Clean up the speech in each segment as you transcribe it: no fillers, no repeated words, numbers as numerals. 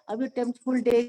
अभी टेम्पफुल day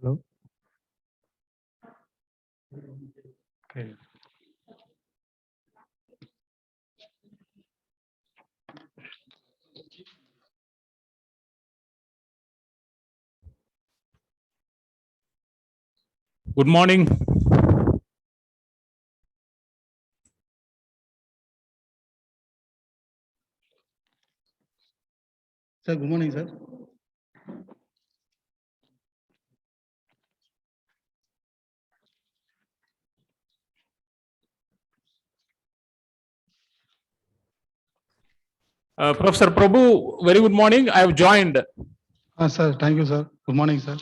Hello. Okay. Good morning. Sir, good morning, sir. Professor Prabhu, very good morning. I have joined. Sir, thank you, sir. Good morning, sir.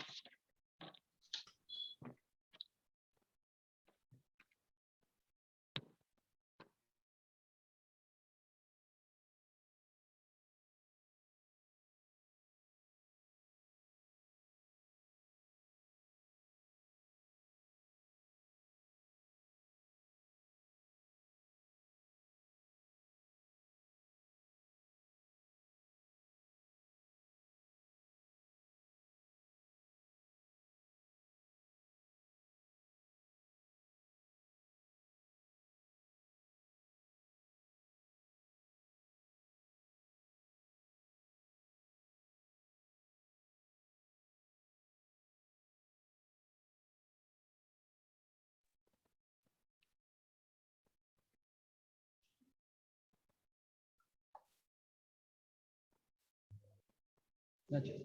Okay.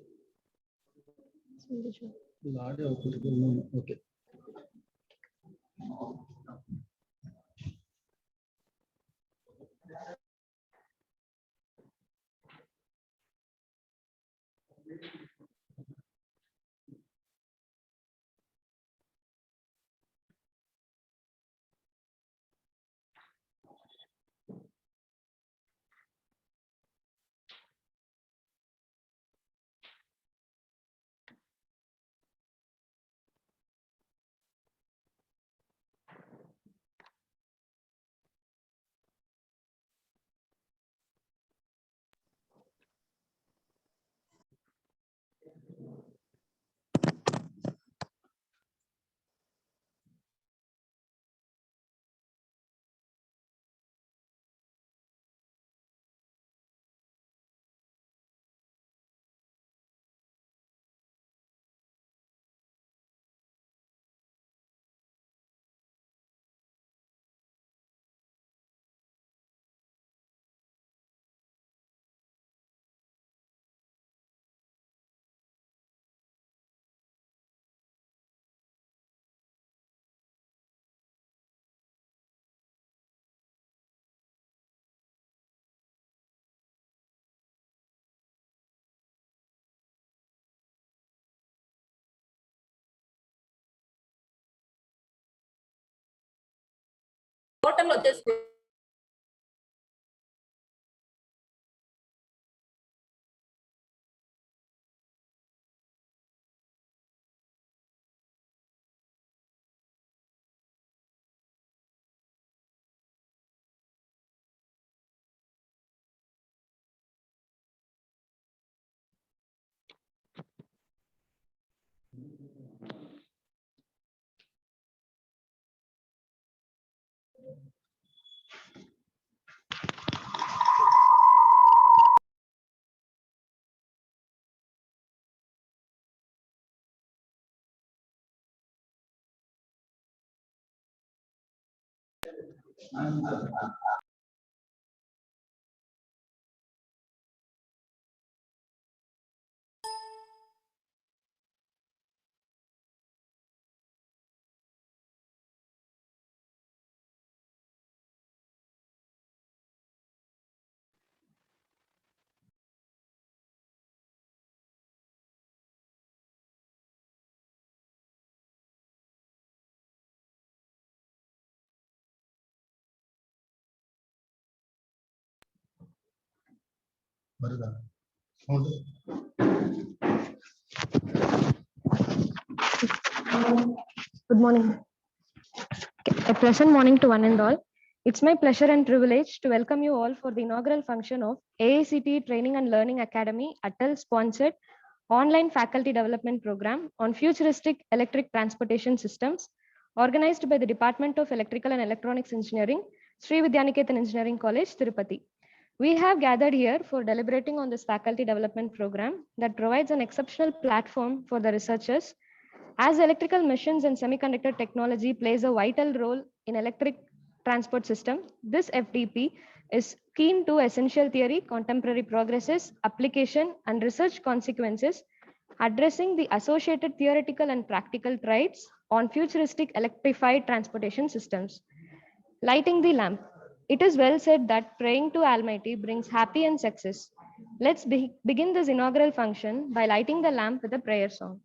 మొత్తంలో వచ్చేసి Good morning. A pleasant morning to one and all. It's my pleasure and privilege to welcome you all for the inaugural function of AICTE Training and Learning Academy Atal sponsored online faculty development program on futuristic electric transportation systems organized by the Department of Electrical and Electronics Engineering, Sri Vidyanikethan Engineering College, Tirupati. We have gathered here for deliberating on this faculty development program that provides an exceptional platform for the researchers. As electrical machines and semiconductor technology plays a vital role in electric transport system, this FDP is keen to essential theory, contemporary progresses, application, and research consequences, addressing the associated theoretical and practical traits on futuristic electrified transportation systems. Lighting the lamp. It is well said that praying to Almighty brings happy and success. Let's begin this inaugural function by lighting the lamp with a prayer song.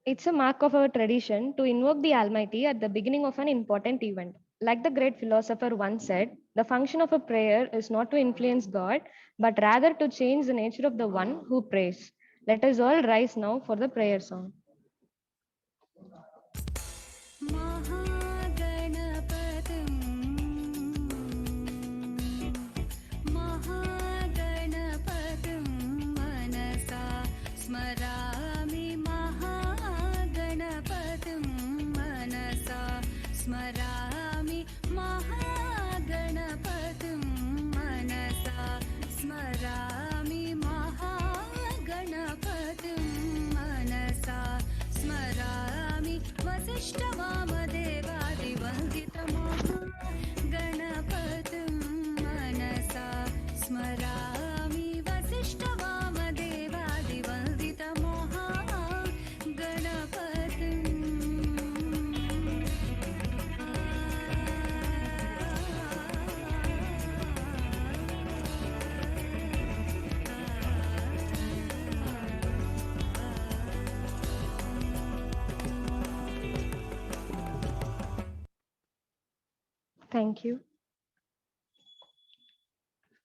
It's a mark of our tradition to invoke the Almighty at the beginning of an important event. Like the great philosopher once said, the function of a prayer is not to influence God, but rather to change the nature of the one who prays. Let us all rise now for the prayer song. स्मरामि महागणपतिं मनसा स्मरामि महागणपतिं मनसा स्मरामि वसिष्ठवामदेवादिवन्दितमहागणपतिं मनसा स्मरामि वसिष्ठवामदेवादिवन्दितमहागणपतिम् Thank you.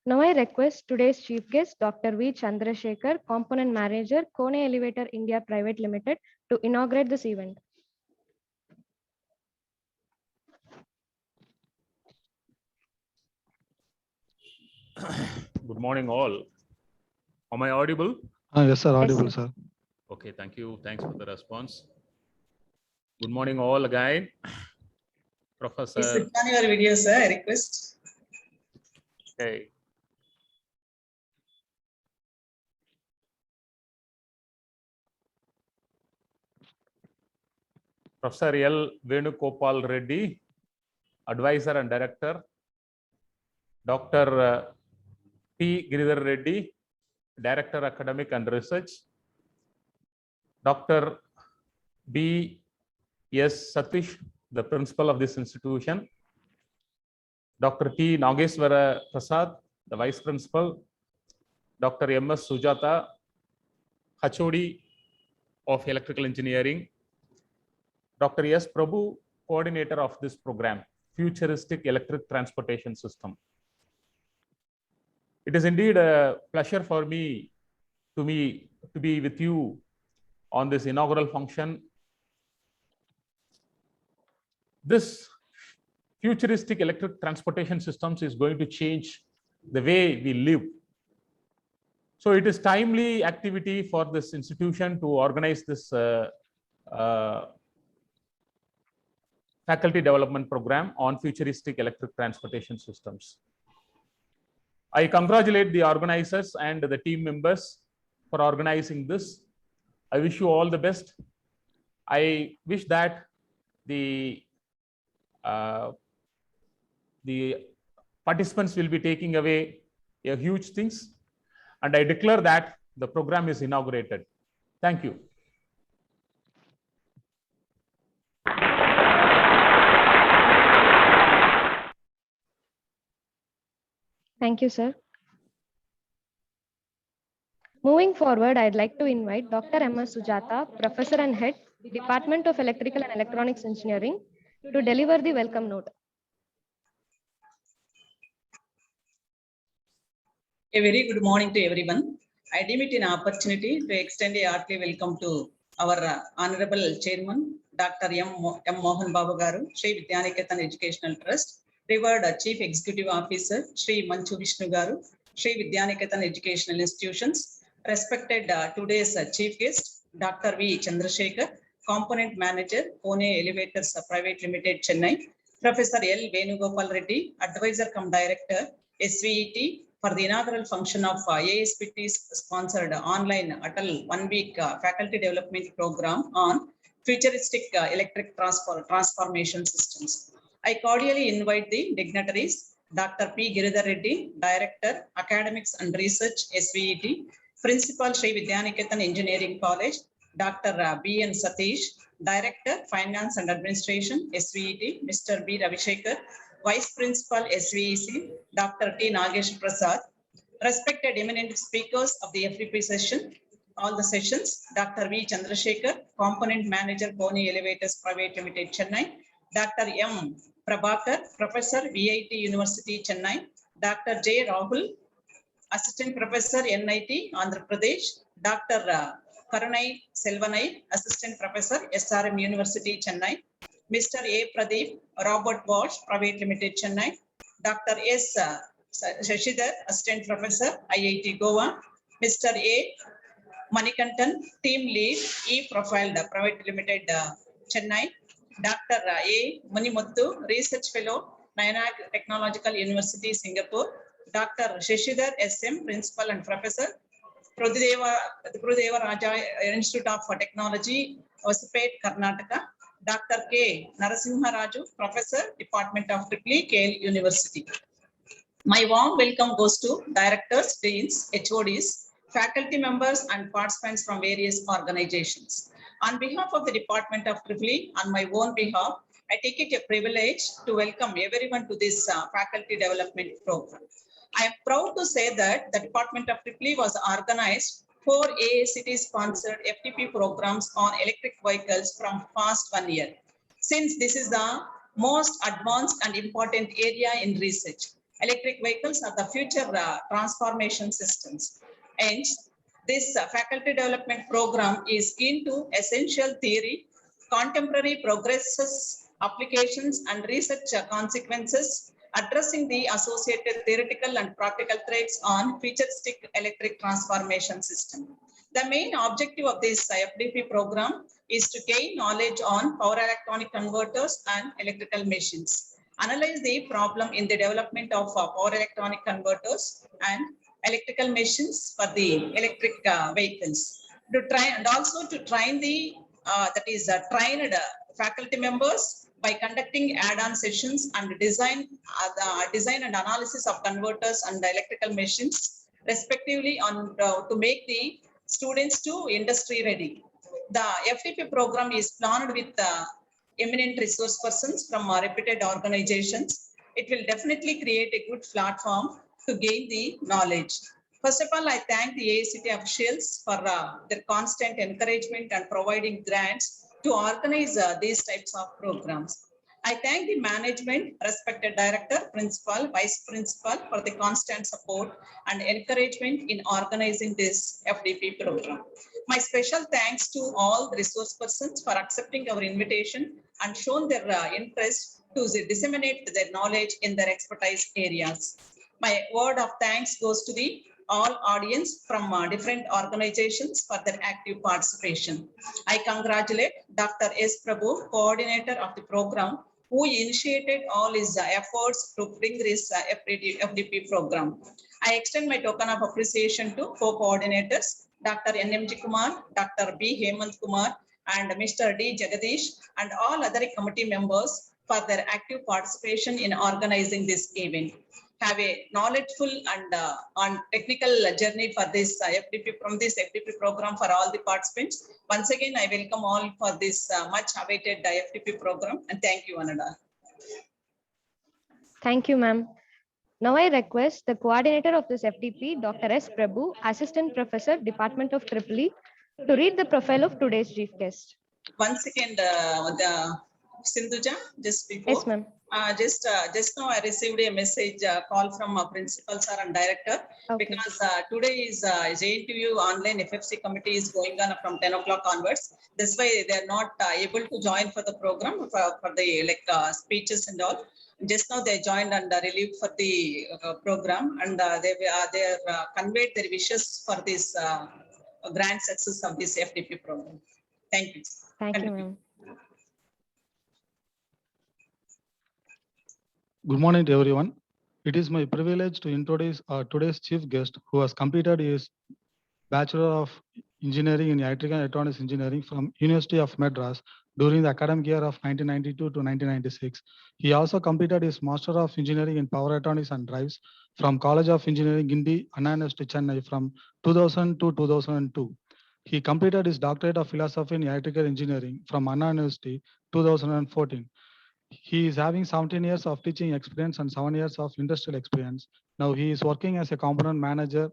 Now I request today's chief guest, Dr. V. Chandrasekhar, Component Manager, Kone Elevator India Private Limited, to inaugurate this event. Good morning, all. Am I audible? Yes, sir. Audible, Yes, sir. Okay, thank you. Thanks for the response. Good morning, all again. Professor. Switch on your video, sir. I request. Okay. Professor L. Venugopal Reddy, Advisor and Director. Dr. P. Giridhar Reddy, Director Academic and Research. Dr. B. S. Satish, the Principal of this institution. Dr. T. Nageswara Prasad, the Vice Principal. Dr. M. S. Sujata, HOD of Electrical Engineering. Dr. S. Prabhu, Coordinator of this program, Futuristic Electric Transportation System. It is indeed a pleasure for me to be with you on this inaugural function. This futuristic electric transportation systems is going to change the way we live. So it is timely activity for this institution to organize this faculty development program on futuristic electric transportation systems. I congratulate the organizers and the team members for organizing this. I wish you all the best. I wish that the participants will be taking away a huge things, and I declare that the program is inaugurated. Thank you. Thank you, sir. Moving forward, I'd like to invite Dr. M. S. Sujata, Professor and Head, Department of Electrical and Electronics Engineering, to deliver the welcome note. A very good morning to everyone. I deem it an opportunity to extend a hearty welcome to our Honorable Chairman, Dr. M. Mohan Babu Garu, Sri Vidyaniketan Educational Trust, revered Chief Executive Officer, Sri Manchu Vishnu Garu, Sri Vidyaniketan Educational Institutions, respected today's Chief Guest, Dr. V. Chandrasekhar, Component Manager, Pune Elevators Private Limited, Chennai, Professor L. Venugopal Reddy, Advisor cum Director, SVET, for the inaugural function of ASPT's sponsored online Atal 1 week faculty development program on futuristic electric transformation systems. I cordially invite the dignitaries, Dr. P. Giridhar Reddy, Director, Academics and Research, SVET, Principal Sri Vidyaniketan Engineering College, Dr. B. N. Satish, Director, Finance and Administration, SVET, Mr. B. Ravishekhar, Vice Principal, SVEC, Dr. T. Nagesh Prasad, respected eminent speakers of the FDP session, all the sessions, Dr. V. Chandrasekhar, Component Manager, Pune Elevators Private Limited, Chennai, Dr. M. Prabhakar, Professor, VIT University, Chennai, Dr. J. Rahul, Assistant Professor, NIT, Andhra Pradesh, Dr. Karunai Selvanai, Assistant Professor, SRM University, Chennai, Mr. A. Pradeep, Robert Bosch, Private Limited, Chennai, Dr. S. Shashidhar, Assistant Professor, IIT Goa, Mr. A. Manikantan, Team Lead, E-Profiled, Private Limited, Chennai, Dr. A. Munimuthu, Research Fellow, Nanyang Technological University, Singapore, Dr. Shashidhar SM, Principal and Professor, Gurudeva Raja Institute of Technology, Hosipet, Karnataka, Dr. K. Narasimha Raju, Professor, Department of EEE, KL University. My warm welcome goes to directors, deans, HODs, faculty members, and participants from various organizations. On behalf of the Department of EEE, on my own behalf, I take it a privilege to welcome everyone to this faculty development program. I am proud to say that the Department of EEE was organized 4 AICT sponsored FTP programs on electric vehicles from past 1 year. Since this is the most advanced and important area in research, electric vehicles are the future transformation systems. And this faculty development program is into essential theory, contemporary progresses, applications, and research consequences, addressing the associated theoretical and practical threats on futuristic electric transformation system. The main objective of this FDP program is to gain knowledge on power electronic converters and electrical machines, analyze the problem in the development of power electronic converters and electrical machines for the electric vehicles, to try and also to train the trained faculty members by conducting add-on sessions and design and analysis of converters and electrical machines respectively on to make the students to industry ready. The FDP program is planned with eminent resource persons from reputed organizations. It will definitely create a good platform to gain the knowledge. First of all, I thank the AICT officials for their constant encouragement and providing grants to organize these types of programs. I thank the management, respected director, principal, vice principal for the constant support and encouragement in organizing this FDP program. My special thanks to all the resource persons for accepting our invitation and shown their interest to disseminate their knowledge in their expertise areas. My word of thanks goes to the all audience from different organizations for their active participation. I congratulate Dr. S. Prabhu, coordinator of the program, who initiated all his efforts to bring this FDP program. I extend my token of appreciation to co-coordinators, Dr. NMG Kumar, Dr. B. Hemant Kumar, and Mr. D. Jagadish, and all other committee members for their active participation in organizing this event. Have a knowledgeful and on technical journey for this FDP from this FDP program for all the participants. Once again, I welcome all for this much awaited FDP program, and thank you, Anada. Thank you, ma'am. Now I request the coordinator of this FDP, Dr. S. Prabhu, Assistant Professor, Department of EEE, to read the profile of today's chief guest. Once again, the Sindhuja, just before. Yes, ma'am. Just now I received a message call from principal sir and director, Okay. because today is JNTU online FFC committee is going on from 10 o'clock onwards. This way they are not able to join for the program for the speeches and all. Just now they joined and relieved for the program, and they conveyed their wishes for this grand success of this FDP program. Thank you. Thank you, ma'am. Good morning to everyone. It is my privilege to introduce our today's chief guest, who has completed his Bachelor of Engineering in Electrical and Electronics Engineering from University of Madras during the academic year of 1992 to 1996. He also completed his Master of Engineering in Power Electronics and Drives from College of Engineering, Gindi, Anna University, Chennai from 2000 to 2002. He completed his Doctorate of Philosophy in Electrical Engineering from Anna University, 2014. He is having 17 years of teaching experience and 7 years of industrial experience. Now he is working as a component manager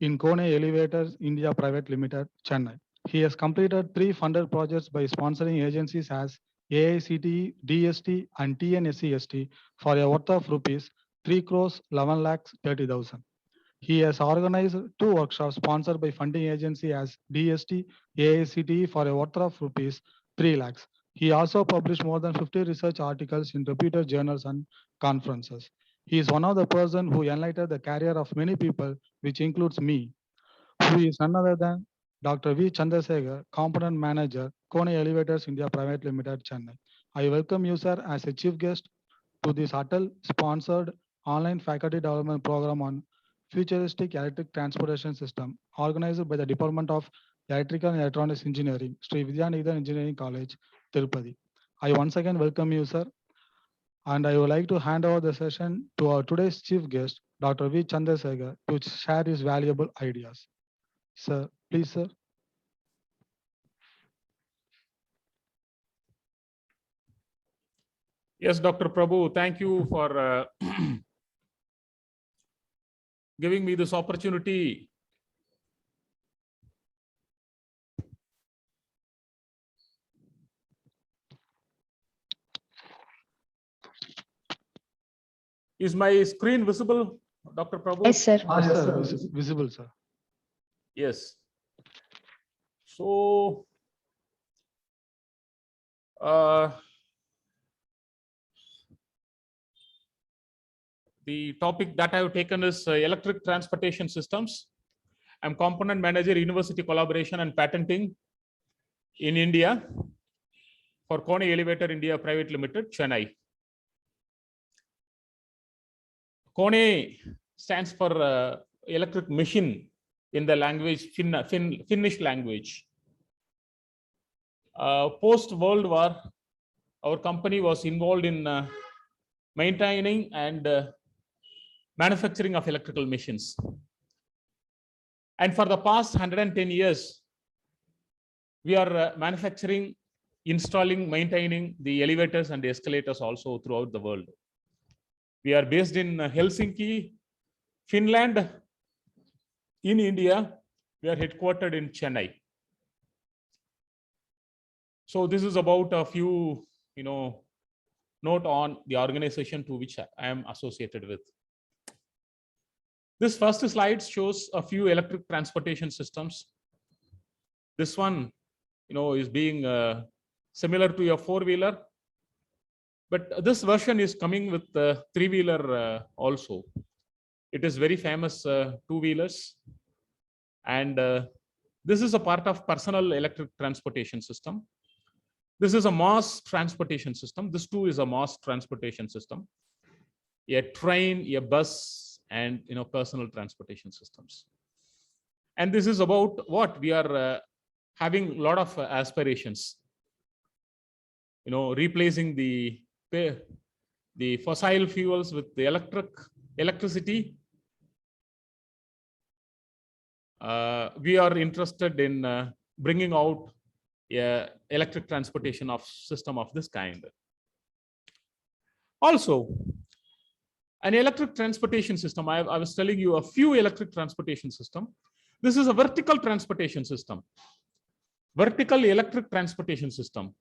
in Kone Elevators India Private Limited, Chennai. He has completed 3 funded projects by sponsoring agencies as AICTE, DST, and TNSCST for a worth of rupees 3 crores 11 lakhs 30,000. He has organized 2 workshops sponsored by funding agency as DST, AICTE for a worth of rupees 3 lakhs. He also published more than 50 research articles in reputed journals and conferences. He is one of the persons who enlightened the career of many people, which includes me, who is none other than Dr. V. Chandrasekhar, Component Manager, Kone Elevators India Private Limited, Chennai. I welcome you, sir, as a chief guest to this Atal-sponsored online faculty development program on futuristic electric transportation system organized by the Department of Electrical and Electronics Engineering, Sri Vidyanidhan Engineering College, Tirupati. I once again welcome you, sir. And I would like to hand over the session to our today's chief guest, Dr. V. Chandrasekhar, to share his valuable ideas. Sir, please, sir. Yes, Dr. Prabhu, thank you for giving me this opportunity. Is my screen visible, Dr. Prabhu? Yes, sir. Yes, sir. Visible, sir. Yes. So, the topic that I have taken is electric transportation systems. I'm component manager, university collaboration and patenting in India for Kone Elevator India Private Limited, Chennai. Kone stands for electric machine in the language, Finnish language. Post World War, our company was involved in maintaining and manufacturing of electrical machines. And for the past 110 years, we are manufacturing, installing, maintaining the elevators and the escalators also throughout the world. We are based in Helsinki, Finland. In India, we are headquartered in Chennai. So this is about a few, note on the organization to which I am associated with. This first slide shows a few electric transportation systems. This one, is being similar to a four-wheeler, but this version is coming with the three-wheeler also. It is very famous two-wheelers, and this is a part of personal electric transportation system. This is a mass transportation system. This too is a mass transportation system. A train, a bus, and personal transportation systems. And this is about what we are having a lot of aspirations. Replacing the fossil fuels with the electricity. We are interested in bringing out electric transportation system of this kind. Also, an electric transportation system, I was telling you a few electric transportation system. This is a vertical transportation system, vertical electric transportation system.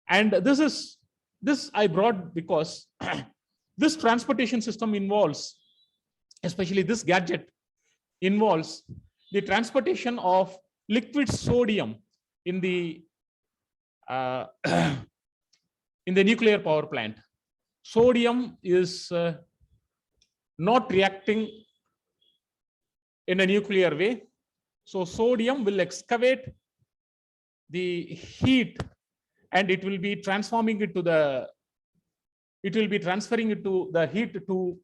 And this I brought because this transportation system involves, especially this gadget involves the transportation of liquid sodium in the nuclear power plant. Sodium is not reacting in a nuclear way. So sodium will excavate the heat and it will be transforming it to transferring it to the heat to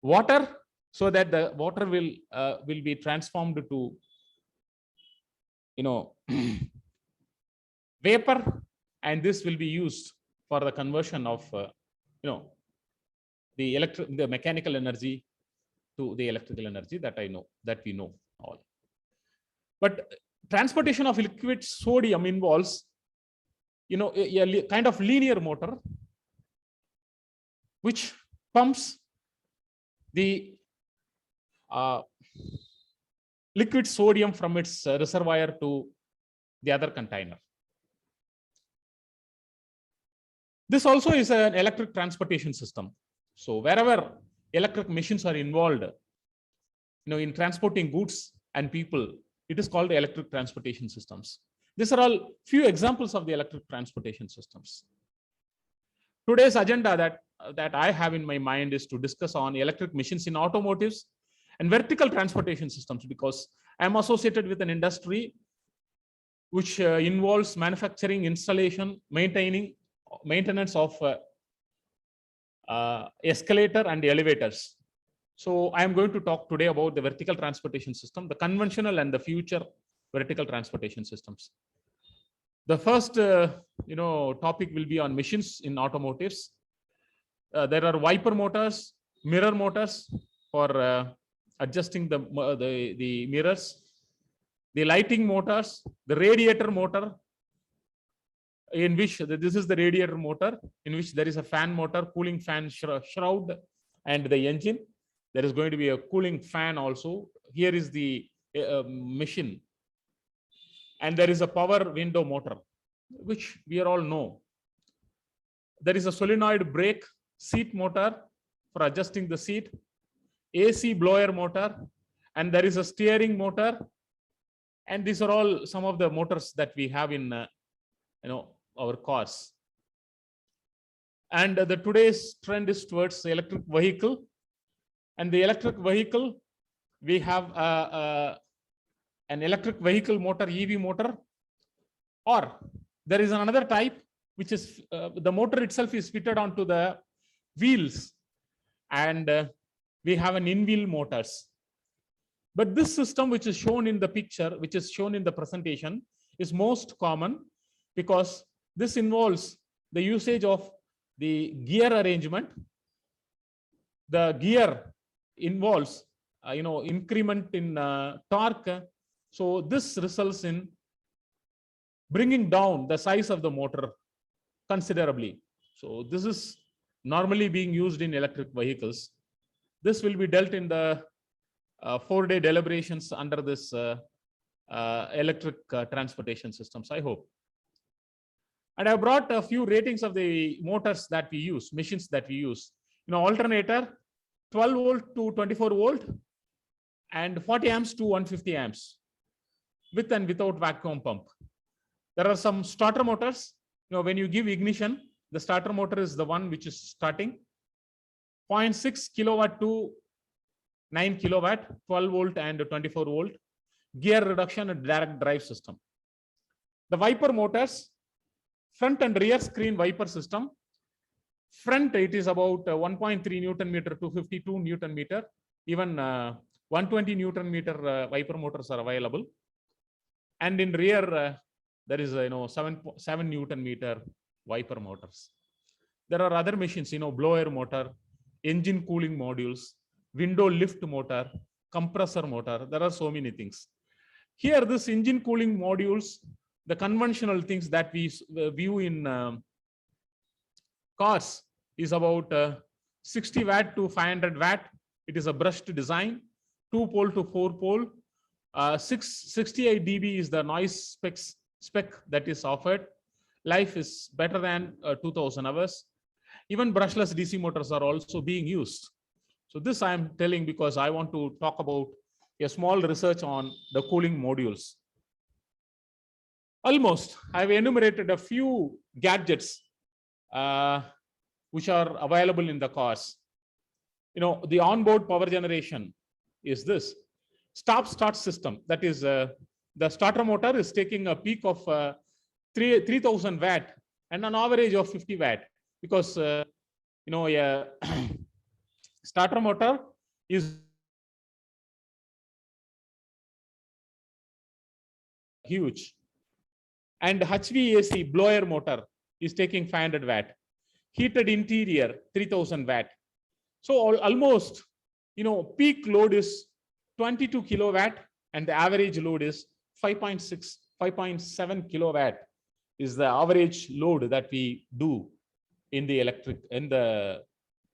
water, so that the water will be transformed to vapor, and this will be used for the conversion of the mechanical energy to the electrical energy that we know all. But transportation of liquid sodium involves a kind of linear motor which pumps the liquid sodium from its reservoir to the other container. This also is an electric transportation system. So wherever electric machines are involved, in transporting goods and people, it is called electric transportation systems. These are all few examples of the electric transportation systems. Today's agenda that I have in my mind is to discuss on electric machines in automotives and vertical transportation systems, because I'm associated with an industry which involves manufacturing, installation, maintenance of escalator and elevators. So I am going to talk today about the vertical transportation system, the conventional and the future vertical transportation systems. The first topic will be on machines in automotives. There are wiper motors, mirror motors for adjusting the mirrors, the lighting motors, the radiator motor, in which this is the radiator motor, in which there is a fan motor, cooling fan shroud, and the engine. There is going to be a cooling fan also. Here is the machine. And there is a power window motor, which we all know. There is a solenoid brake seat motor for adjusting the seat, AC blower motor, and there is a steering motor. And these are all some of the motors that we have in our cars. And today's trend is towards the electric vehicle. And the electric vehicle we have an electric vehicle motor, EV motor, or there is another type which is the motor itself is fitted onto the wheels, and we have an in-wheel motors. But this system which is shown in the picture, which is shown in the presentation, is most common because this involves the usage of the gear arrangement. The gear involves increment in torque. So this results in bringing down the size of the motor considerably. So this is normally being used in electric vehicles. This will be dealt in the 4-day deliberations under this electric transportation systems, I hope. And I brought a few ratings of the motors that we use, machines that we use. Alternator, 12 volt to 24 volt, and 40 amps to 150 amps, with and without vacuum pump. There are some starter motors. When you give ignition, the starter motor is the one which is starting. 0.6 kilowatt to 9 kilowatt, 12 volt and 24 volt, gear reduction and direct drive system. The wiper motors, front and rear screen wiper system. Front, it is about 1.3 Newton meter to 52 Newton meter. Even 120 Newton meter wiper motors are available. And in rear, there is 7 Newton meter wiper motors. There are other machines, blower motor, engine cooling modules, window lift motor, compressor motor. There are so many things. Here, this engine cooling modules, the conventional things that we view in cars is about 60 watt to 500 watt. It is a brushed design, 2 pole to 4 pole. 68 dB is the noise spec that is offered. Life is better than 2000 hours. Even brushless DC motors are also being used. So this I am telling because I want to talk about a small research on the cooling modules. Almost, I have enumerated a few gadgets which are available in the cars. The onboard power generation is this. Stop-start system. That is, the starter motor is taking a peak of 3000 watt and an average of 50 watt because a starter motor is huge, and HVAC blower motor is taking 500 watt. Heated interior 3000 watt. So almost peak load is 22 kilowatt and the average load is 5.7 kilowatt is the average load that we do in the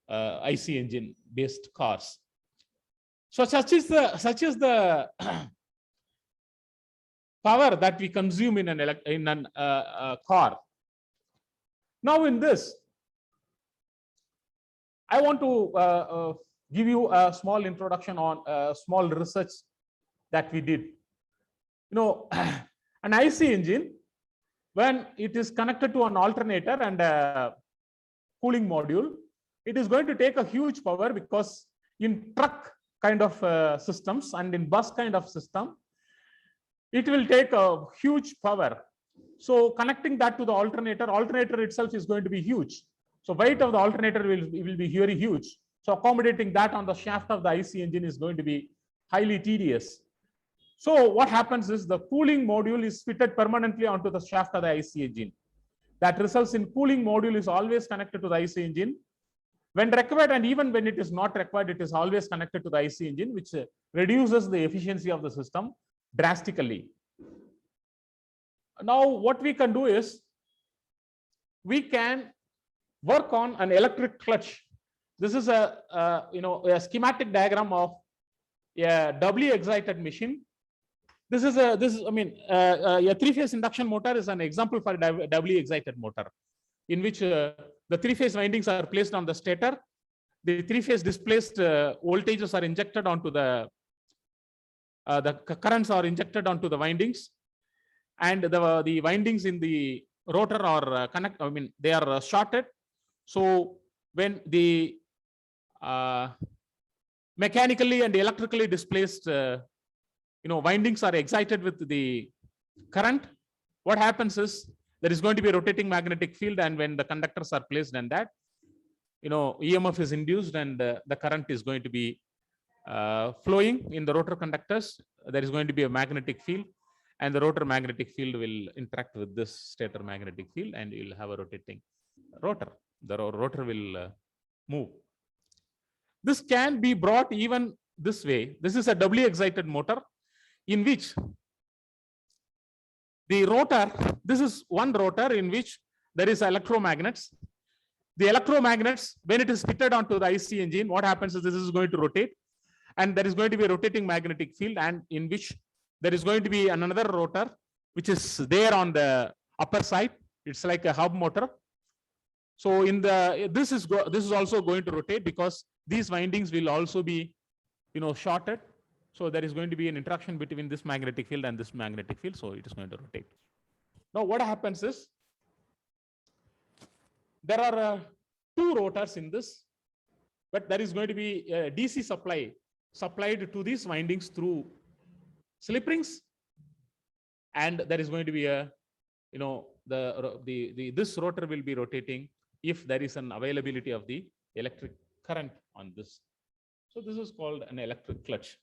IC engine based cars. So such is the power that we consume in an car. Now in this, I want to give you a small introduction on small research that we did. An IC engine, when it is connected to an alternator and a cooling module, it is going to take a huge power because in truck kind of systems and in bus kind of system, it will take a huge power. So connecting that to the alternator itself is going to be huge. So weight of the alternator will be very huge. So accommodating that on the shaft of the IC engine is going to be highly tedious. So what happens is the cooling module is fitted permanently onto the shaft of the IC engine. That results in cooling module is always connected to the IC engine. When required and even when it is not required, it is always connected to the IC engine, which reduces the efficiency of the system drastically. Now what we can do is we can work on an electric clutch. This is a schematic diagram of a doubly excited machine. A 3-phase induction motor is an example for a doubly excited motor, in which the 3-phase windings are placed on the stator. The 3-phase displaced voltages are injected onto the currents are injected onto the windings, and the windings in the rotor are they are shorted. So when the mechanically and electrically displaced, windings are excited with the current, what happens is there is going to be a rotating magnetic field, and when the conductors are placed in that, EMF is induced, and the current is going to be flowing in the rotor conductors. There is going to be a magnetic field, and the rotor magnetic field will interact with this stator magnetic field, and you'll have a rotating rotor. The rotor will move. This can be brought even this way. This is a doubly excited motor in which the rotor, this is one rotor in which there is electromagnets. The electromagnets, when it is fitted onto the IC engine, what happens is this is going to rotate, and there is going to be a rotating magnetic field, and in which there is going to be another rotor which is there on the upper side. It's like a hub motor. So in the this is also going to rotate because these windings will also be shorted. So there is going to be an interaction between this magnetic field and this magnetic field. So it is going to rotate. Now what happens is there are two rotors in this, but there is going to be a DC supply supplied to these windings through slip rings, and there is going to be a this rotor will be rotating if there is an availability of the electric current on this. So this is called an electric clutch.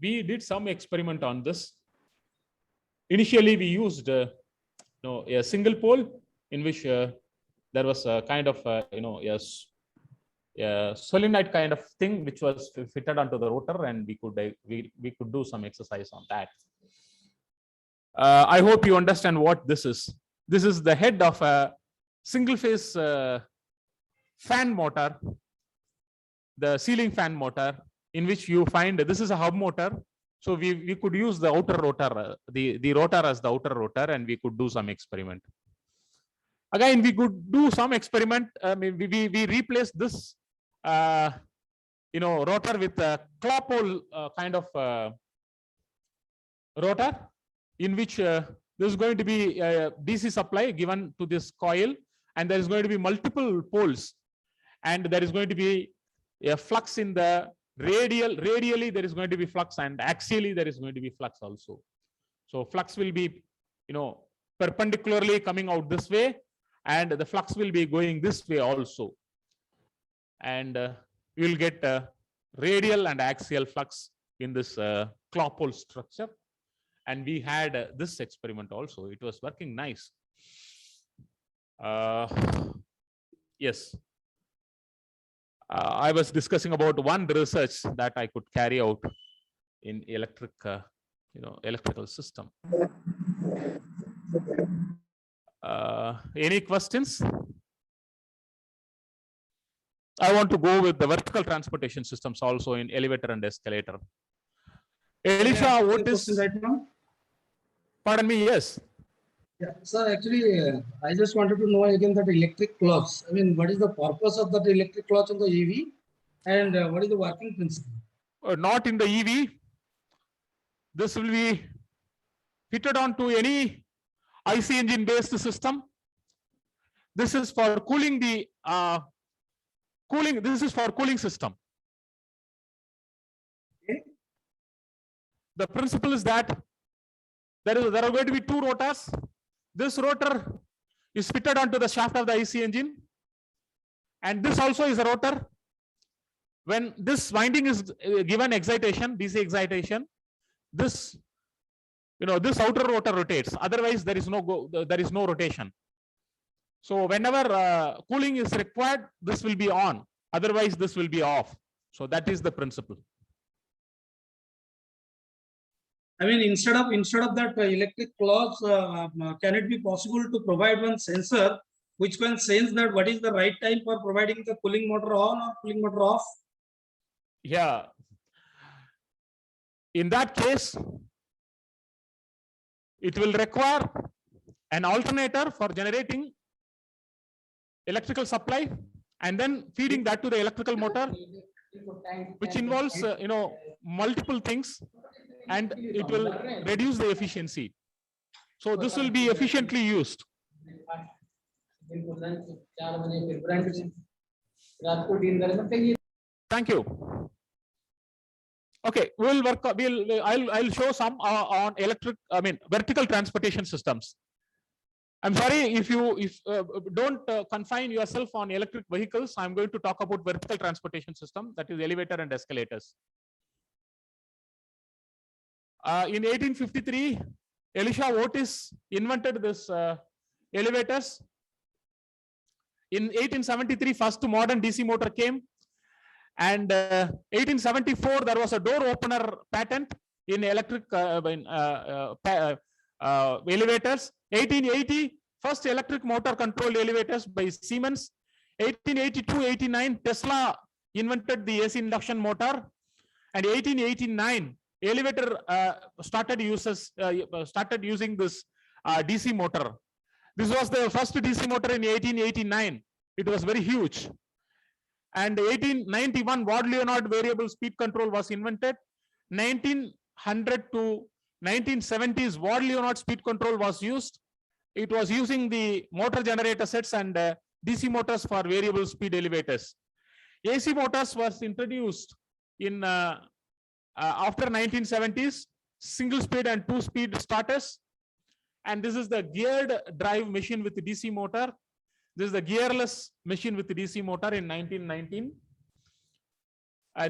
We did some experiment on this. Initially, we used a single pole in which there was a kind of a solenoid kind of thing which was fitted onto the rotor, and we could do some exercise on that. I hope you understand what this is. This is the head of a single phase fan motor, the ceiling fan motor, in which you find this is a hub motor. So we could use the outer rotor, the rotor as the outer rotor, and we could do some experiment. Again, we could do some experiment. We replaced this rotor with a claw pole kind of rotor, in which there is going to be a DC supply given to this coil, and there is going to be multiple poles, and there is going to be a flux in the radially there is going to be flux, and axially there is going to be flux also. So flux will be perpendicularly coming out this way, and the flux will be going this way also, and you will get radial and axial flux in this claw pole structure. And we had this experiment also. It was working nice. Yes. I was discussing about one research that I could carry out in electrical system. Any questions? I want to go with the vertical transportation systems also in elevator and escalator. Elisha, what is right now? Pardon me, yes. Yeah, sir, actually, I just wanted to know again that electric clocks. I mean, what is the purpose of that electric clocks on the EV, and what is the working principle? Not in the EV. This will be fitted onto any IC engine based system. This is for cooling the This is for cooling system. Okay. The principle is that there are going to be two rotors. This rotor is fitted onto the shaft of the IC engine, and this also is a rotor. When this winding is given excitation, DC excitation, this this outer rotor rotates. Otherwise, there is no rotation. So whenever cooling is required, this will be on. Otherwise, this will be off. So that is the principle. I mean, instead of that electric clocks, can it be possible to provide one sensor which can sense that what is the right time for providing the cooling motor on or cooling motor off? Yeah. In that case, it will require an alternator for generating electrical supply and then feeding that to the electrical motor, which involves multiple things, and it will reduce the efficiency. So this will be efficiently used. Thank you. Okay, we'll work. I'll show some on vertical transportation systems. I'm sorry if you don't confine yourself on electric vehicles. I'm going to talk about vertical transportation system, that is elevator and escalators. In 1853, Elisha Otis invented this elevators. In 1873, first modern DC motor came. And 1874, there was a door opener patent in electric elevators. 1880, first electric motor controlled elevators by Siemens. 1882-89, Tesla invented the AC induction motor. And 1889, elevator started using this DC motor. This was the first DC motor in 1889. It was very huge. And 1891, Ward-Leonard variable speed control was invented. 1900 to 1970s, Ward-Leonard speed control was used. It was using the motor generator sets and DC motors for variable speed elevators. AC motors was introduced in after 1970s, single speed and two speed starters. And this is the geared drive machine with the DC motor. This is the gearless machine with the DC motor in 1919.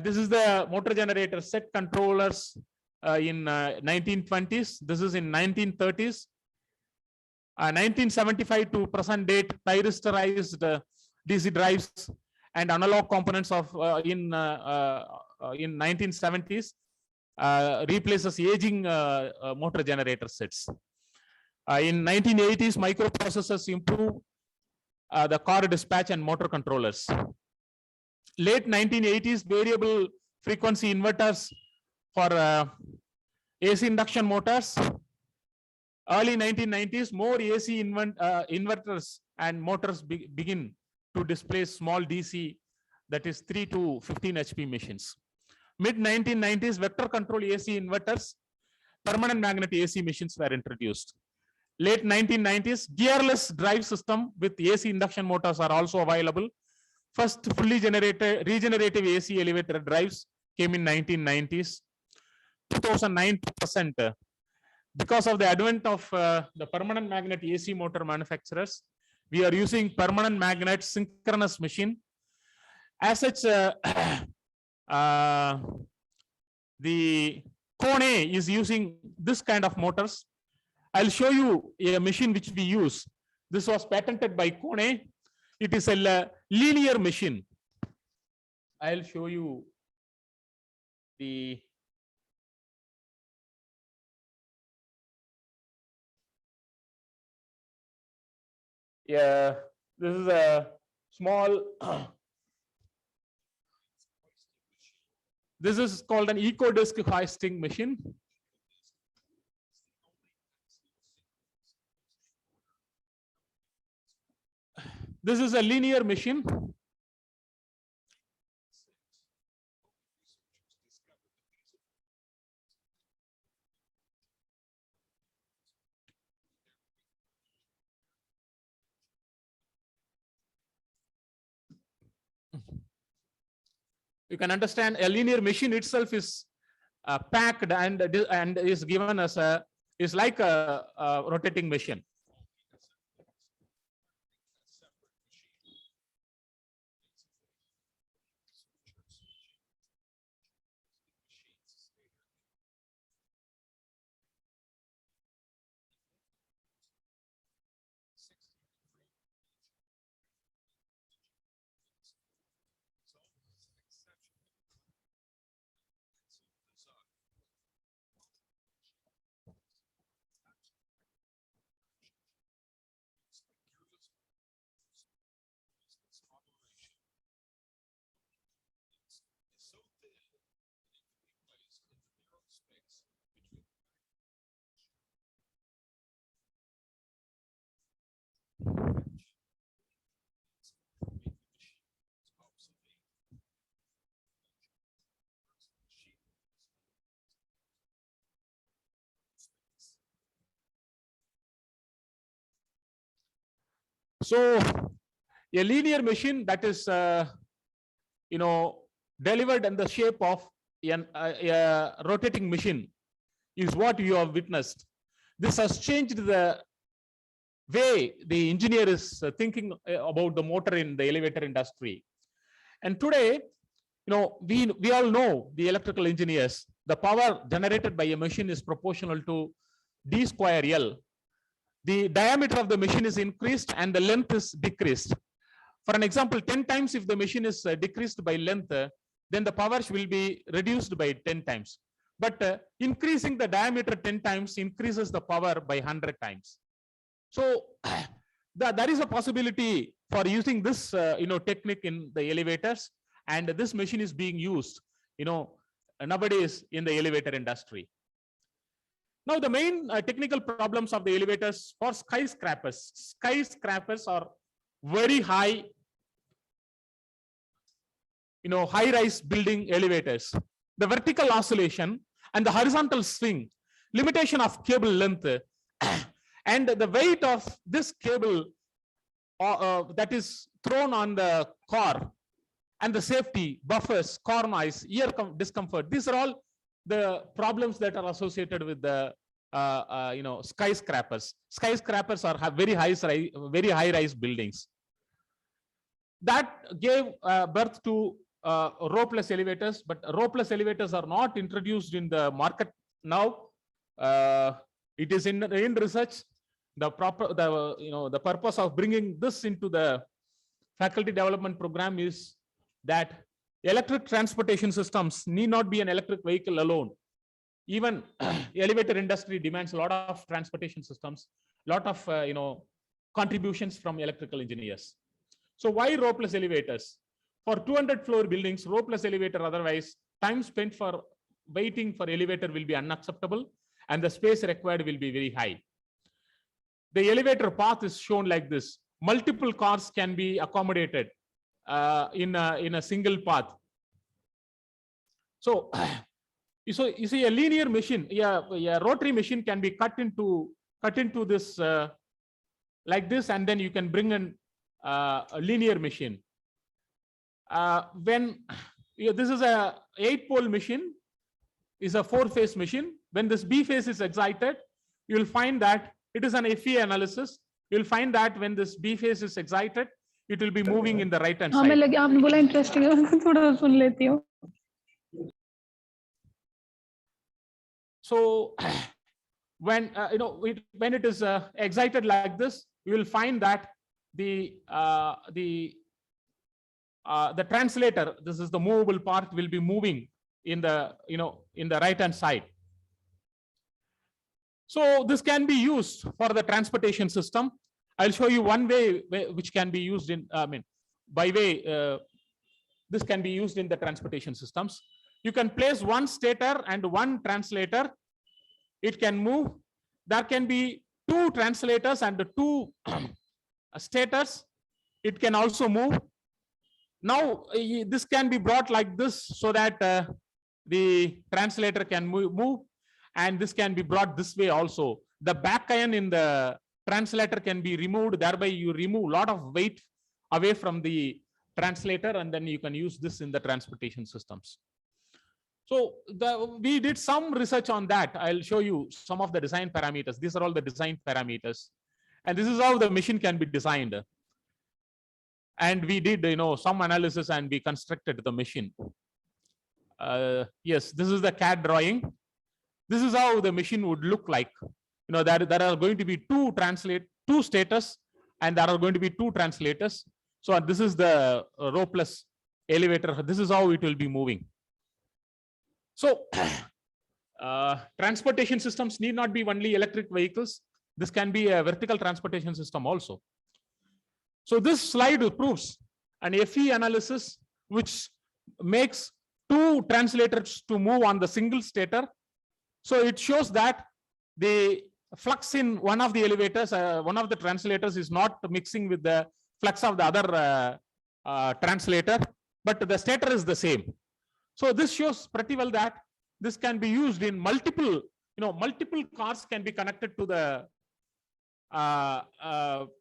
This is the motor generator set controllers in 1920s. This is in 1930s. 1975 to present date, thyristerized DC drives and analog components of in 1970s replaces aging motor generator sets. In 1980s, microprocessors improved the car dispatch and motor controllers. Late 1980s, variable frequency inverters for AC induction motors. Early 1990s, more AC inverters and motors begin to displace small DC, that is 3 to 15 HP machines. Mid 1990s, vector control AC inverters, permanent magnet AC machines were introduced. Late 1990s, gearless drive system with AC induction motors are also available. First fully regenerative AC elevator drives came in 1990s. 2009%. Because of the advent of the permanent magnet AC motor manufacturers, we are using permanent magnet synchronous machine. As such, the Kone is using this kind of motors. I'll show you a machine which we use. This was patented by Kone. It is a linear machine. I'll show you the this is a small this is called an EcoDisc hoisting machine. This is a linear machine. You can understand a linear machine itself is packed and is given as a is like a rotating machine. So a linear machine, that is, delivered in the shape of a rotating machine is what you have witnessed. This has changed the way the engineer is thinking about the motor in the elevator industry. And today, we all know, the electrical engineers, the power generated by a machine is proportional to D square L. The diameter of the machine is increased and the length is decreased. For an example, 10 times if the machine is decreased by length, then the power will be reduced by 10 times. But increasing the diameter 10 times increases the power by 100 times. So there is a possibility for using this technique in the elevators, and this machine is being used nowadays in the elevator industry. Now the main technical problems of the elevators for skyscrapers. Skyscrapers are very high, high-rise building elevators. The vertical oscillation and the horizontal swing, limitation of cable length, and the weight of this cable that is thrown on the car, and the safety, buffers, car noise, ear discomfort. These are all the problems that are associated with the skyscrapers. Skyscrapers have very high-rise buildings. That gave birth to ropeless elevators, but ropeless elevators are not introduced in the market now. It is in research. The purpose of bringing this into the faculty development program is that electric transportation systems need not be an electric vehicle alone. Even elevator industry demands a lot of transportation systems, lot of contributions from electrical engineers. So why ropeless elevators? For 200-floor buildings, ropeless elevator, otherwise time spent for waiting for elevator will be unacceptable and the space required will be very high. The elevator path is shown like this. Multiple cars can be accommodated in a single path. So you see a linear machine, a rotary machine can be cut into this like this, and then you can bring in a linear machine. When this is a 8-pole machine, is a 4-phase machine. When this B phase is excited, you will find that it is an FE analysis. You will find that when this B phase is excited, it will be moving in the right hand side. आपने बोला interesting है, थोड़ा सुन लेती हूँ. So when when it is excited like this, you will find that the translator, this is the movable part, will be moving in the right hand side. So this can be used for the transportation system. I'll show you one way which can be used in, this can be used in the transportation systems. You can place one stator and one translator. It can move. There can be 2 translators and 2 stators. It can also move. Now this can be brought like this so that the translator can move, and this can be brought this way also. The back iron in the translator can be removed, thereby you remove a lot of weight away from the translator, and then you can use this in the transportation systems. So we did some research on that. I'll show you some of the design parameters. These are all the design parameters, and this is how the machine can be designed. And we did some analysis and we constructed the machine. Yes, this is the CAD drawing. This is how the machine would look like. There are going to be 2 stators, and there are going to be 2 translators. So this is the ropeless elevator. This is how it will be moving. So transportation systems need not be only electric vehicles. This can be a vertical transportation system also. So this slide proves an FE analysis which makes 2 translators to move on the single stator. So it shows that the flux in one of the elevators, one of the translators is not mixing with the flux of the other translator, but the stator is the same. So this shows pretty well that this can be used in multiple cars can be connected to the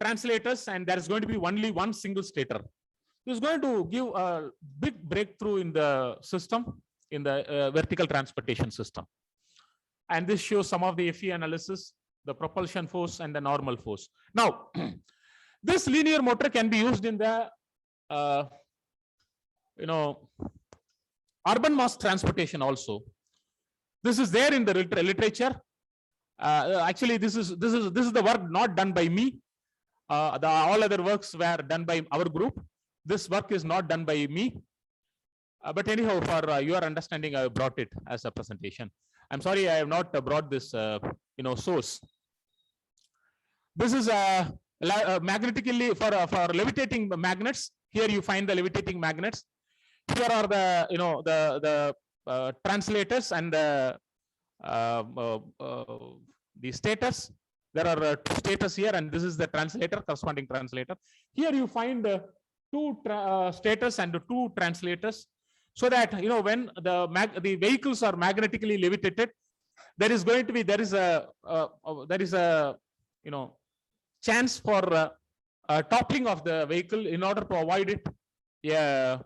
translators, and there is going to be only one single stator. is going to give a big breakthrough in the system, in the vertical transportation system. And this shows some of the FE analysis, the propulsion force and the normal force. Now, this linear motor can be used in the, urban mass transportation also. This is there in the literature. Actually, this is the work not done by me. All other works were done by our group. This work is not done by me. But anyhow, for your understanding, I brought it as a presentation. I'm sorry, I have not brought this, source. This is magnetically for levitating magnets. Here you find the levitating magnets. Here are the translators and the status. There are two status here, and this is the translator, corresponding translator. Here you find two status and two translators, so that when the vehicles are magnetically levitated, there is a chance for toppling of the vehicle. In order to avoid it, a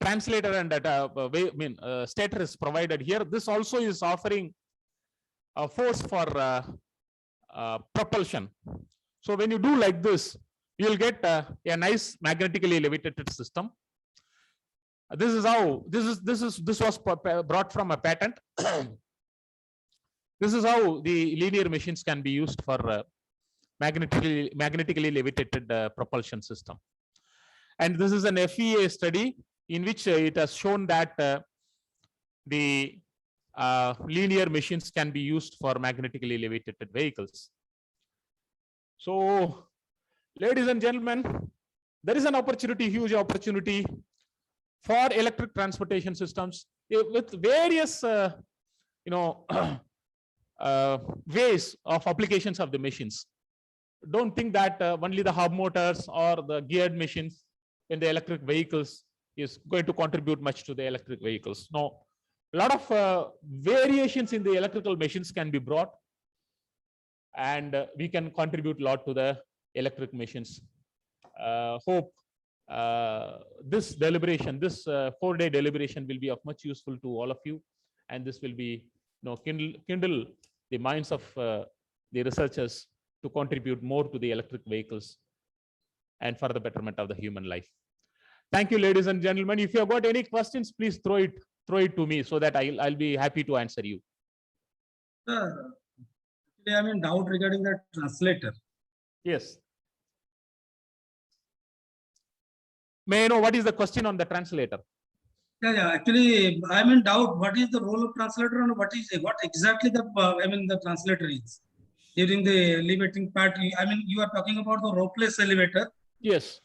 translator and stator is provided here. This also is offering a force for propulsion. So when you do like this, you will get a nice magnetically levitated system. This is how this was brought from a patent. This is how the linear machines can be used for magnetically levitated propulsion system. And this is an FEA study in which it has shown that the linear machines can be used for magnetically levitated vehicles. So, ladies and gentlemen, there is an opportunity, huge opportunity for electric transportation systems with various ways of applications of the machines. Don't think that only the hub motors or the geared machines in the electric vehicles is going to contribute much to the electric vehicles. No, a lot of variations in the electrical machines can be brought, and we can contribute a lot to the electric machines. Hope this deliberation, this 4-day deliberation will be of much useful to all of you, and this will be kindle the minds of the researchers to contribute more to the electric vehicles and for the betterment of the human life. Thank you, ladies and gentlemen. If you have got any questions, please throw it to me so that I'll be happy to answer you. Sir, actually, I'm in doubt regarding the translator. Yes. May I know what is the question on the translator? Yeah. Actually, I'm in doubt. What is the role of translator and what exactly the translator is during the elevating part? You are talking about the ropeless elevator. Yes.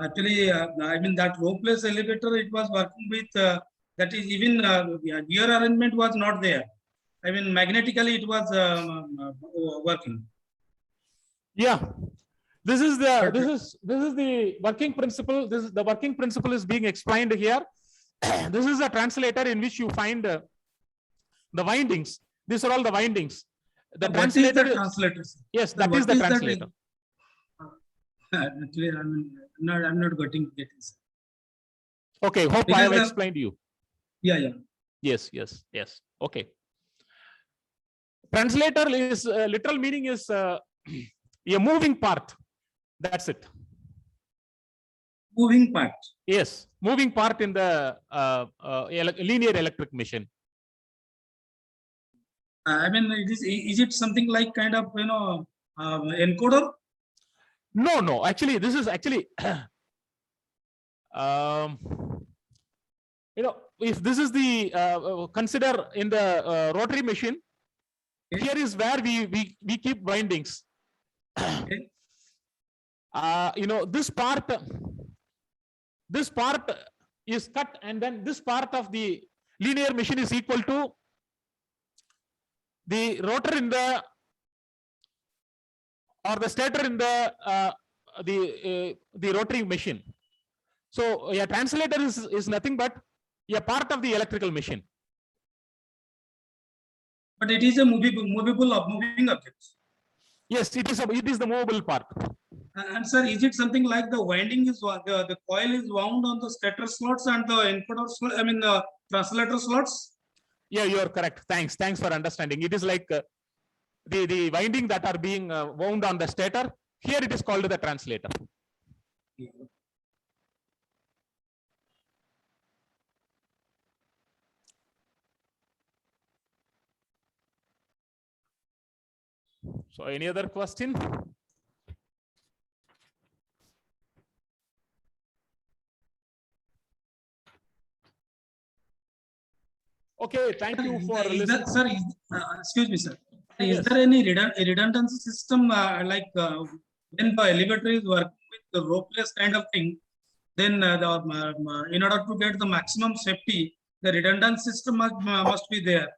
Actually, that ropeless elevator, it was working with that is even gear arrangement was not there. Magnetically it was working. Yeah. This is the working principle. The working principle is being explained here. This is a translator in which you find the windings. These are all the windings. The translator. Yes, that is the translator. Actually, I'm not getting it. Okay, hope I have explained you. Yeah. Yes. Okay. Translator is literal meaning is a moving part. That's it. Moving part. Yes, moving part in the linear electric machine. Is it something like kind of encoder? No. Actually, this is actually if this is the consider in the rotary machine, here is where we keep windings. Okay. This part is cut, and then this part of the linear machine is equal to the rotor in the or the stator in the rotary machine. So a translator is nothing but a part of the electrical machine. But it is a moving object. Yes, it is the movable part. And sir, is it something like the winding is the coil is wound on the stator slots and the encoder slot, I mean the translator slots? Yeah, you are correct. Thanks for understanding. It is like the winding that are being wound on the stator. Here it is called the translator. So any other question? Okay, thank you for Is listening. that, sir, excuse me, sir. Is Yes. there any redundancy system like when the elevator is working with the ropeless kind of thing, then in order to get the maximum safety, the redundant system must be there.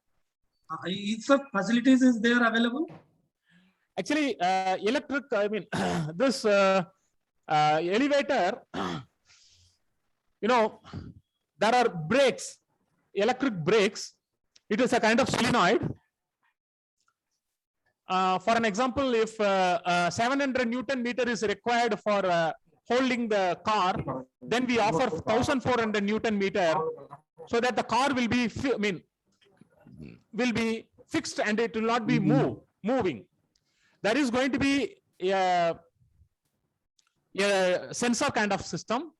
Is the facilities is there available? Actually, electric, I mean, this elevator, you know, there are brakes, electric brakes. It is a kind of solenoid. For an example, if 700 Newton meter is required for holding the car, then we offer 1400 Newton meter so that the car will be, will be fixed and it will not be moving. There is going to be a sensor kind of system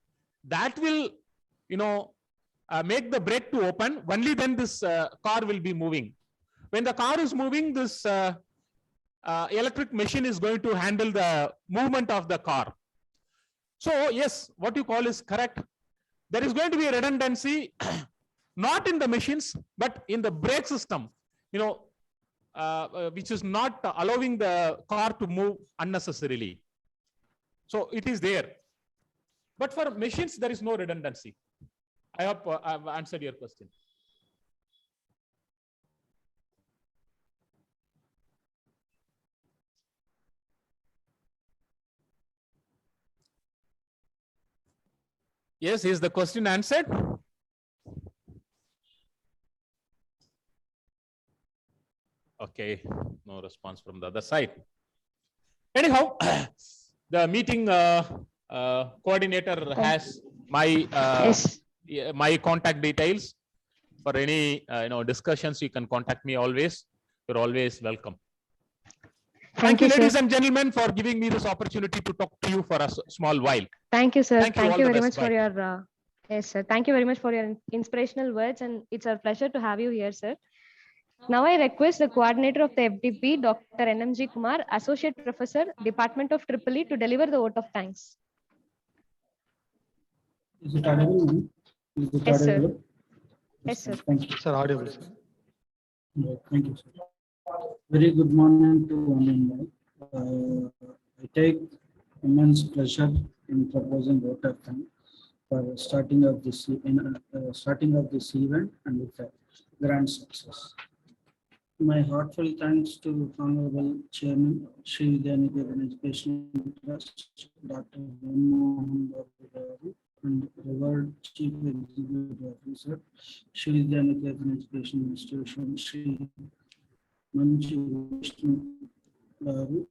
that will, make the brake to open. Only then this car will be moving. When the car is moving, this electric machine is going to handle the movement of the car. So yes, what you call is correct. There is going to be a redundancy, not in the machines, but in the brake system, which is not allowing the car to move unnecessarily. So it is there. But for machines, there is no redundancy. I hope I've answered your question. Yes, is the question answered? Okay, no response from the other side. Anyhow, the meeting coordinator has my my contact details. For any discussions, you can contact me always. You're always welcome. Thank you, ladies and gentlemen, for giving me this opportunity to talk to you for a small while. Thank you, sir. Thank you, Thank all you the very best. much for your yes, sir. Thank you very much for your inspirational words, and it's a pleasure to have you here, sir. Now I request the coordinator of the FDP, Dr. NMG Kumar, Associate Professor, Department of EEE, to deliver the vote of thanks. Is it audible? Is it Yes, sir. audible? Yes, sir. Thank you. Sir, audible, sir. Yeah, thank you, sir. Very good morning to one and all. I take immense pleasure in proposing vote of thanks for starting of this event and with a grand success. My heartfelt thanks to Honorable Chairman Shri Vidyaniketan Educational Trust, Dr. M. Mohan Babu Garu, and Revered Chief Executive Officer Shri Vidyaniketan Educational Institution, Shri Manchu Vishnu Garu,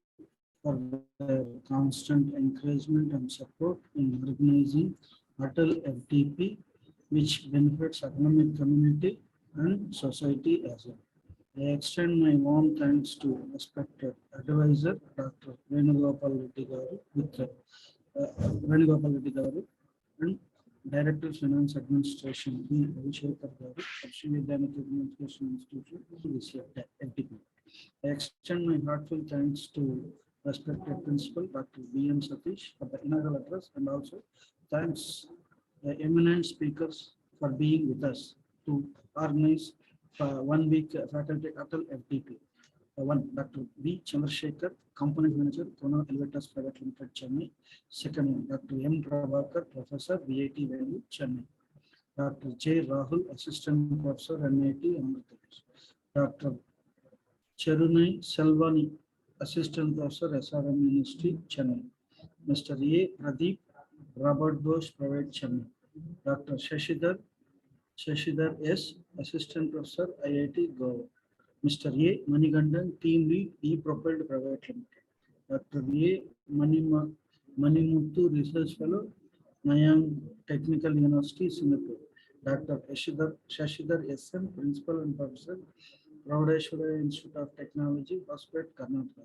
for their constant encouragement and support in organizing Atal FDP, which benefits economic community and society as well. I extend my warm thanks to respected advisor, Dr. Venugopal Reddy Garu, and Director of Finance Administration, B. Abhishekar Garu, of Shri Vidyaniketan Education Institution, FDP. I extend my heartfelt thanks to respected Principal, Dr. B.M. Satish, for the inaugural address, and also thanks the eminent speakers for being with us to organize 1 week faculty Atal FDP. One, Dr. B. Chandrasekhar, Component Manager, Kono Elevators Private Limited, Chennai. Second one, Dr. M. Prabhakar, Professor, VIT Value, Chennai. Dr. J. Rahul, Assistant Professor, NIT, Andhra Pradesh. Dr. Cherunai Selvani, Assistant Professor, SRM Ministry, Chennai. Mr. A. Pradeep, Robert Bosch, Private, Chennai. Dr. Shashidhar S, Assistant Professor, IIT Goa. Mr. A. Manigandan, Team Lead, E-Propelled Private Limited. Dr. A. Manimuthu Research Fellow, Nanyang Technical University, Singapore. Dr. Shashidhar SM, Principal and Professor, Praudeshwara Institute of Technology, Hospet, Karnataka.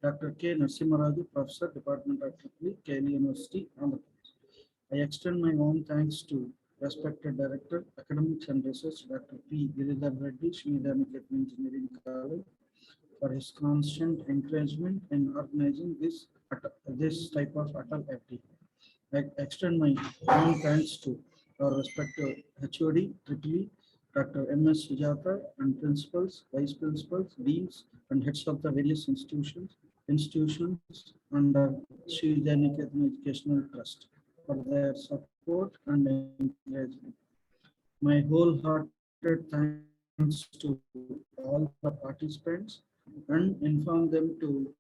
Dr. K. Narasimharaju, Professor, Department of Technology, KL University, Andhra Pradesh. I extend my warm thanks to respected Director, Academics and Research, Dr. P. Giridhar Reddy, Sri Vidyanikethan Engineering College, for his constant encouragement in organizing this type of Atal FD. I extend my warm thanks to our respective HOD, EEE, Dr. M.S. Sujata, and principals, vice principals, deans, and heads of the various institutions under Sri Vidyanikethan Educational Trust for their support and encouragement. My wholehearted thanks to all the participants and inform them to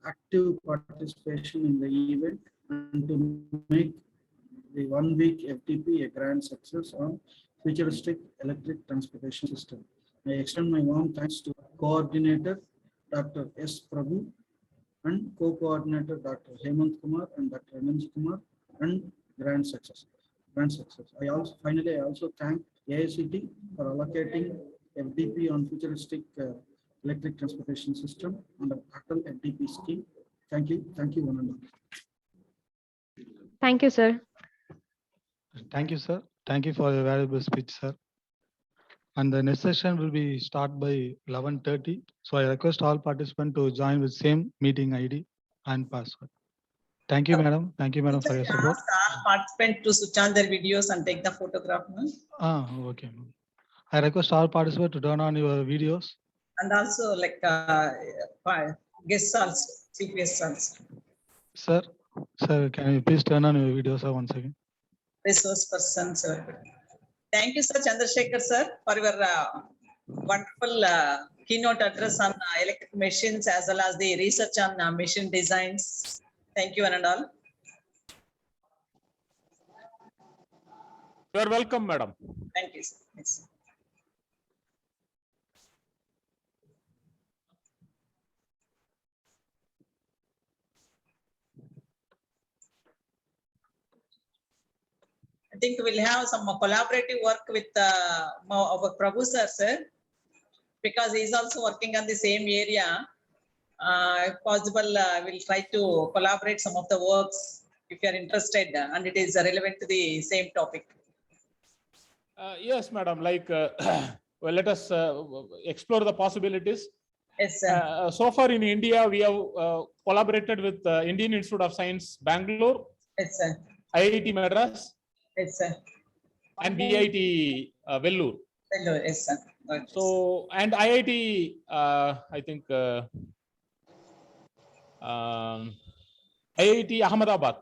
active participation in the event and to make the 1 week FTP a grand success on futuristic electric transportation system. I extend my warm thanks to coordinator Dr. S. Prabhu and co-coordinator Dr. Hemant Kumar and Dr. Anand Kumar and grand success. I also thank AICT for allocating FDP on futuristic electric transportation system under Atal FDP scheme. Thank you, one and all. Thank you, sir. Thank you, sir. Thank you for your valuable speech, sir. And the next session will be start by 11:30. So I request all participants to join with same meeting ID and password. Thank you, madam. Thank you, madam, for your support. Ask all participants to switch on their videos and take the photograph. No? Okay. Ma'am. I request all participants to turn on your videos. And also like guests also, chief guests also. Sir, can you please turn on your videos, sir, once again? Resource persons. Thank you, sir, Chandrasekhar, sir, for your wonderful keynote address on electric machines as well as the research on machine designs. Thank you, one and all. You are welcome, madam. Thank you, sir. Yes. I think we'll have some collaborative work with our Prabhu sir, because he's also working on the same area. If possible, we'll try to collaborate some of the works if you are interested and it is relevant to the same topic. Yes, madam. Like, well, let us explore the possibilities. Yes, sir. So far in India, we have collaborated with Indian Institute of Science, Bangalore, Yes, sir. IIT Madras, Yes, sir. and VIT Vellore. Hello, yes, sir. Good. So, and IIT, I think IIT Ahmedabad,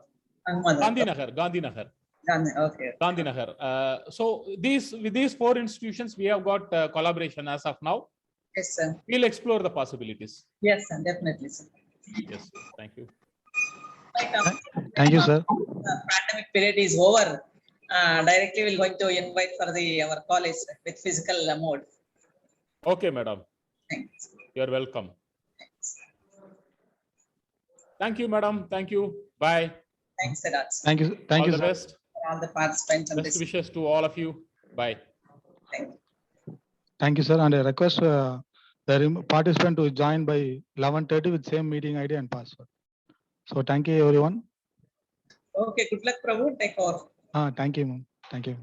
Ahmedabad. Gandhinagar. Okay. Gandhinagar. So with these 4 institutions, we have got collaboration as of now. Yes, sir. We'll explore the possibilities. Yes, sir. Definitely, sir. Yes, thank you. Thank you, sir. The pandemic period is over. Directly we're going to invite for our college with physical mode. Okay, madam. Thanks. You're welcome. Thank you, madam. Thank you. Bye. Thanks a lot. Thank you. All the Sir. best. For all the participants. And Best wishes to all of you. Bye. Thank you, sir. And I request the participant to join by 11:30 with same meeting ID and password. So thank you, everyone. Okay, good luck, Prabhu. Take over. Thank you, ma'am. Thank you.